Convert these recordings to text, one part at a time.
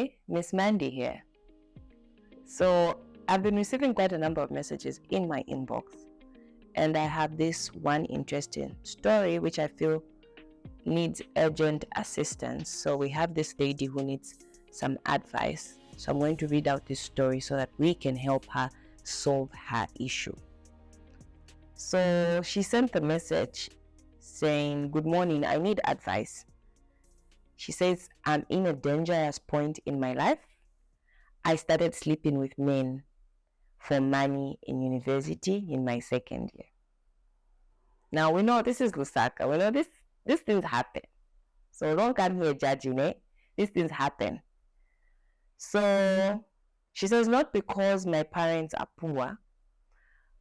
Hi, Miss Mandy here. So I've been receiving quite a number of messages in my inbox, and I have this one interesting story which I feel needs urgent assistance. So we have this lady who needs some advice. So I'm going to read out this story so that we can help her solve her issue. So she sent the message saying, "Good morning, I need advice." She says, "I'm in a dangerous point in my life. I started sleeping with men for money in university in my second year." Now we know this is Lusaka. We know these things happen. So don't come here judging it. These things happen. So she says, "Not because my parents are poor,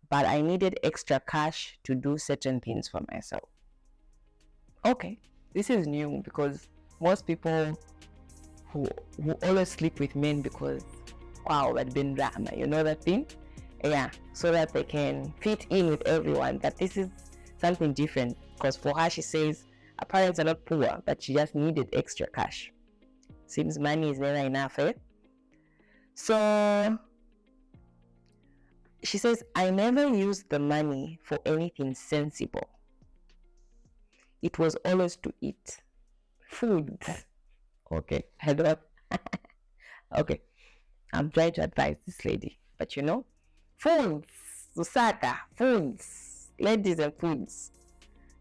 but I needed extra cash to do certain things for myself." Okay, this is new because most people who always sleep with men because wow, but been drama, you know that thing? Yeah, so that they can fit in with everyone. But this is something different because for her, she says her parents are not poor, but she just needed extra cash. Seems money is never enough, eh? So she says, "I never used the money for anything sensible. It was always to eat food." Okay, I don't. Okay, I'm trying to advise this lady, but you know, foods, Susata, foods, ladies and foods.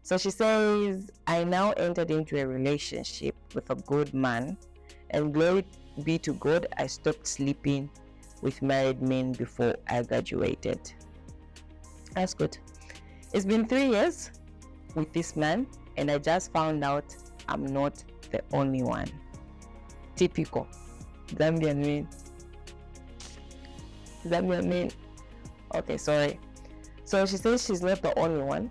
So she says, "I now entered into a relationship with a good man, and glory be to God, I stopped sleeping with married men before I graduated." That's good. It's been 3 years with this man, and I just found out I'm not the only one. Typical Zambian men. Zambian men. Okay, sorry. So she says she's not the only one.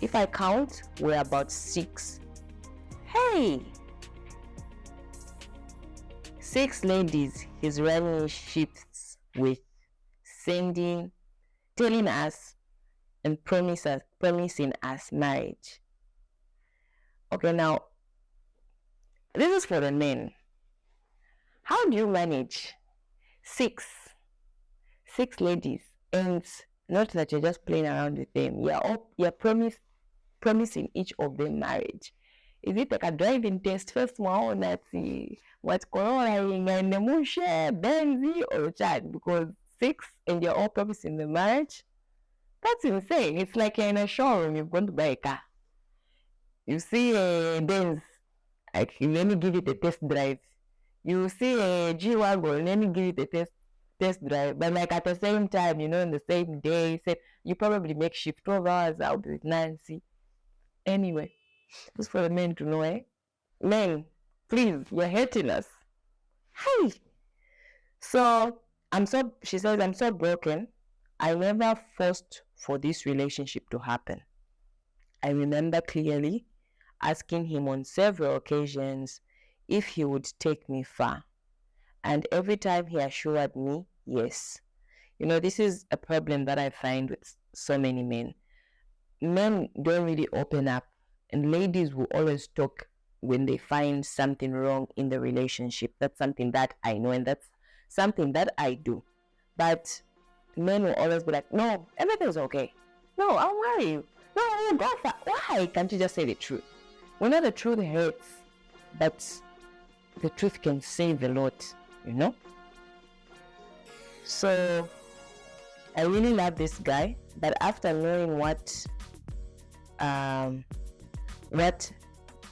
If I count, we're about 6. Hey! 6 ladies he's running shifts with, telling us and promising us marriage. Okay, now, this is for the men. How do you manage 6 ladies, and not that you're just playing around with them? You're promising each of them marriage. Is it like a driving test? First one, let's see what's coloring and the mushe, Benzi, or Chad? Because 6 and you're all promising the marriage? That's insane. It's like you're in a showroom, you're going to buy a car. You see a Benz, like, let me give it a test drive. You see a G-Wagon, let me give it a test drive. But like at the same time, you know, in the same day, you probably make shift 12 hours, I'll be with Nancy. Anyway, just for the men to know, eh? Men, please, you're hurting us. Hey! So, she says, "I'm so broken. I never forced for this relationship to happen. I remember clearly asking him on several occasions if he would take me far. And every time he assured me, yes." You know, this is a problem that I find with so many men. Men don't really open up, and ladies will always talk when they find something wrong in the relationship. That's something that I know, and that's something that I do. But men will always be like, "No, everything's okay. No, I'll marry you. No, go for." Why can't you just say the truth? We know the truth hurts, but the truth can save a lot, you know? So I really love this guy, but after knowing what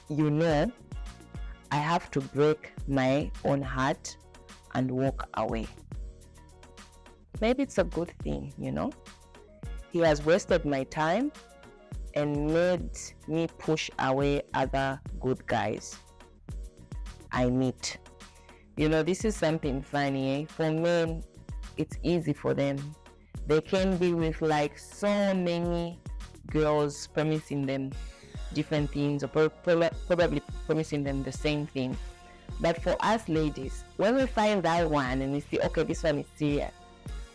you know, I have to break my own heart and walk away. Maybe it's a good thing, you know? He has wasted my time and made me push away other good guys I meet. You know, this is something funny, eh? For men, it's easy for them. They can be with like so many girls promising them different things, or probably promising them the same thing. But for us ladies, when we find that one and we see, okay, this one is serious,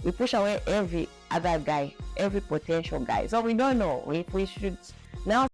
we push away every other guy, every potential guy. So we don't know if we should now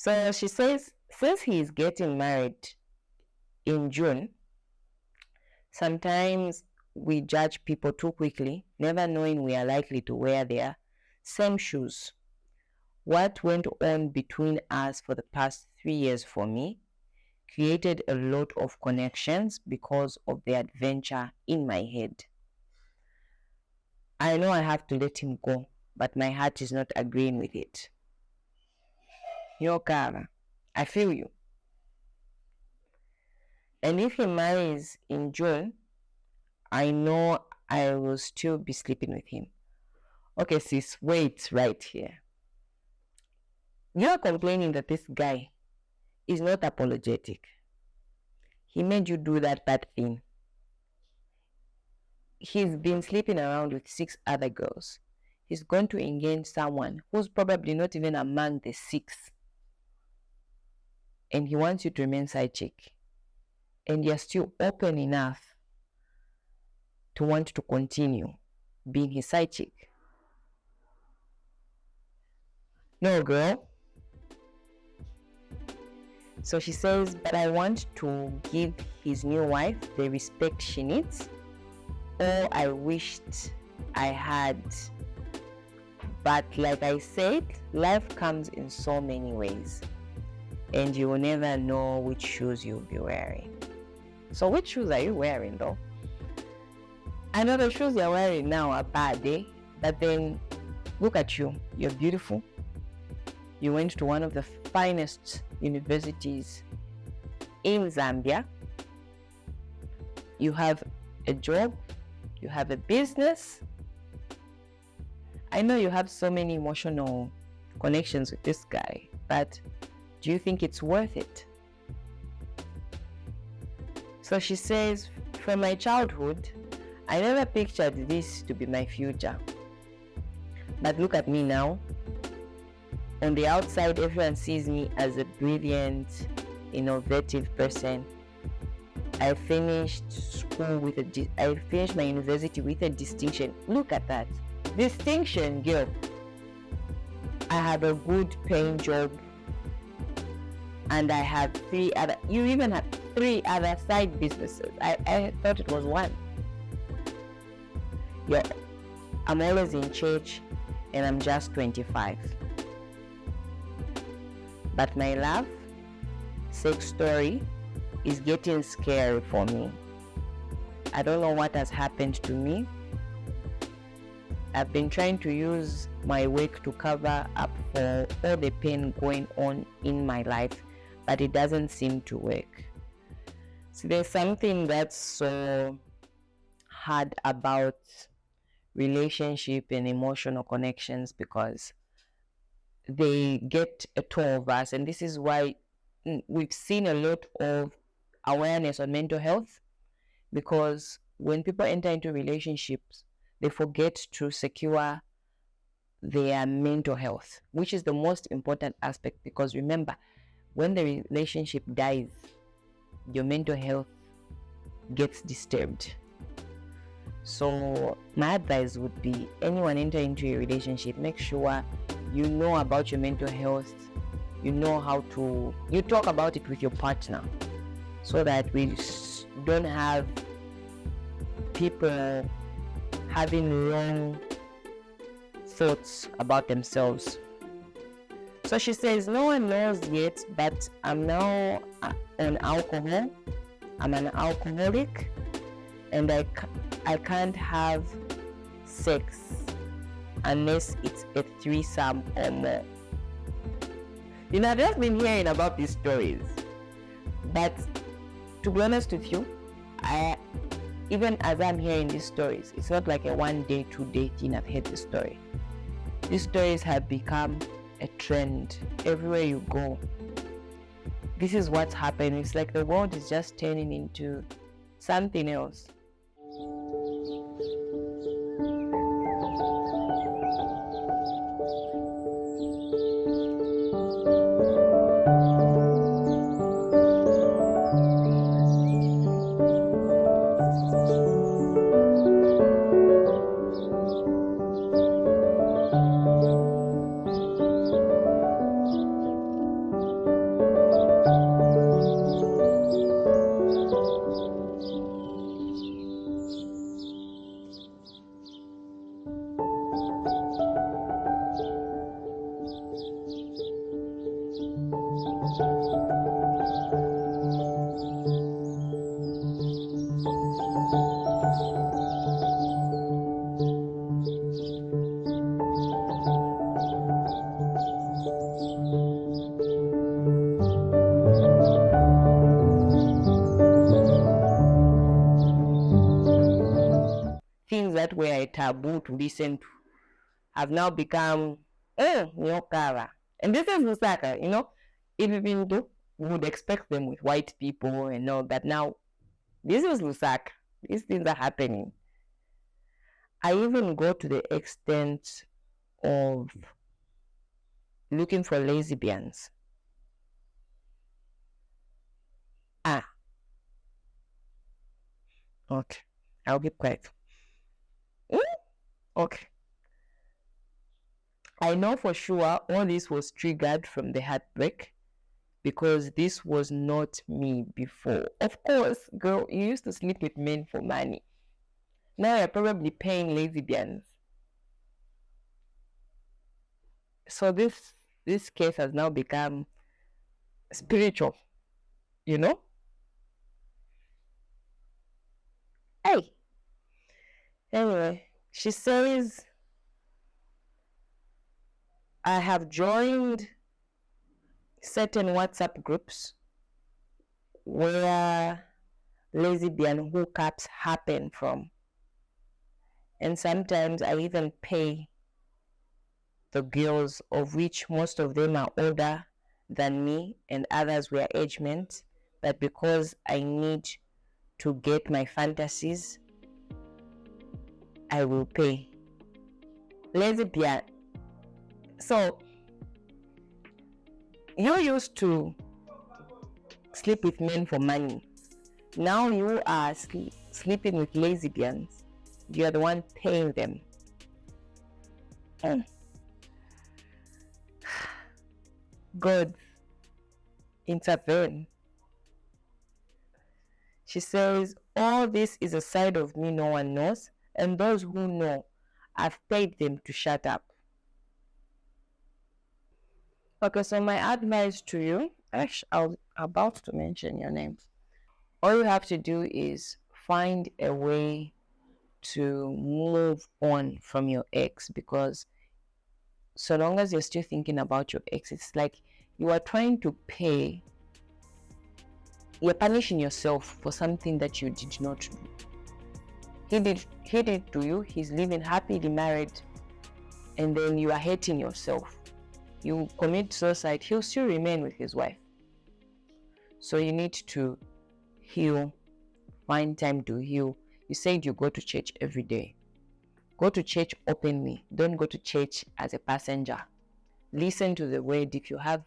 So she says, since he is getting married in June, sometimes we judge people too quickly, never knowing we are likely to wear their same shoes. What went on between us for the past 3 years for me created a lot of connections because of the adventure in my head. I know I have to let him go, but my heart is not agreeing with it. Yo, Kara, I feel you. And if he marries in June, I know I will still be sleeping with him. Okay, sis, wait right here. You are complaining that this guy is not apologetic. He made you do that bad thing. He's been sleeping around with 6 other girls. He's going to engage someone who's probably not even among the 6. And he wants you to remain side chick. And you're still open enough to want to continue being his side chick. No, girl. So she says, but I want to give his new wife the respect she needs. Or I wished I had. But like I said, life comes in so many ways. And you will never know which shoes you'll be wearing. So which shoes are you wearing though? I know the shoes you're wearing now are bad, eh? But then look at you. You're beautiful. You went to one of the finest universities in Zambia. You have a job. You have a business. I know you have so many emotional connections with this guy, but do you think it's worth it? So she says, from my childhood, I never pictured this to be my future. But look at me now. On the outside, everyone sees me as a brilliant, innovative person. I finished my university with a distinction. Look at that. Distinction, girl. I have a good paying job. And I have 3 other, you even have 3 other side businesses. I thought it was 1. Yeah, I'm always in church and I'm just 25. But my love, sex story is getting scary for me. I don't know what has happened to me. I've been trying to use my work to cover up for all the pain going on in my life, but it doesn't seem to work. So there's something that's so hard about relationship and emotional connections because they get a toll of us, and this is why we've seen a lot of awareness on mental health, because when people enter into relationships, they forget to secure their mental health, which is the most important aspect, because remember, when the relationship dies, your mental health gets disturbed. So my advice would be, anyone enter into a relationship, make sure you know about your mental health, you know how to, you talk about it with your partner, so that we don't have people having wrong thoughts about themselves. So she says, no one knows yet, but I'm now on alcohol. I'm an alcoholic, and I can't have sex unless it's a threesome or more. You know, I've just been hearing about these stories, but to be honest with you, even as I'm hearing these stories, it's not like a 1 day, 2 day thing. I've heard this story. These stories have become a trend everywhere you go. This is what's happening. It's like the world is just turning into something else. a taboo to listen to have now become Nyokara. And this is Lusaka, even though we would expect them with white people and all that. Now, this is Lusaka. These things are happening. I even go to the extent of looking for lesbians. Okay. I'll keep quiet. Okay. I know for sure all this was triggered from the heartbreak because this was not me before. Of course, girl, you used to sleep with men for money. Now you're probably paying lesbians. So this case has now become spiritual, Hey. Anyway, she says, I have joined certain WhatsApp groups where lesbian hookups happen from. And sometimes I even pay the girls, of which most of them are older than me and others were age mates, but because I need to get my fantasies, I will pay. Lesbian. So, you used to sleep with men for money. Now you are sleeping with lesbians. You are the one paying them. God, intervene. She says, all this is a side of me no one knows, and those who know, I've paid them to shut up. Okay, so my advice to you, actually, I was about to mention your names. All you have to do is find a way to move on from your ex, because so long as you're still thinking about your ex, it's like you are trying to pay. You're punishing yourself for something that you did not do. He did to you. He's living happily married, and then you are hating yourself. You commit suicide. He'll still remain with his wife. So you need to heal. Find time to heal. You said you go to church every day. Go to church openly. Don't go to church as a passenger. Listen to the word. If you have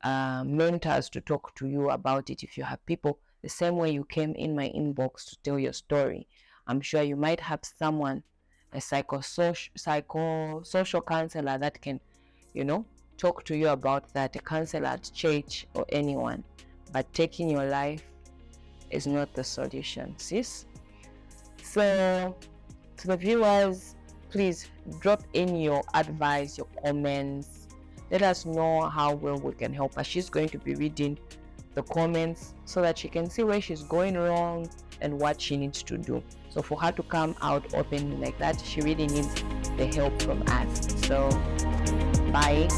mentors to talk to you about it, if you have people, the same way you came in my inbox to tell your story, I'm sure you might have someone, a social counselor that can, talk to you about that, a counselor at church or anyone. But taking your life is not the solution, sis. So, to the viewers, please drop in your advice, your comments. Let us know how well we can help her. She's going to be reading the comments so that she can see where she's going wrong and what she needs to do. So for her to come out open like that, she really needs the help from us. So, bye.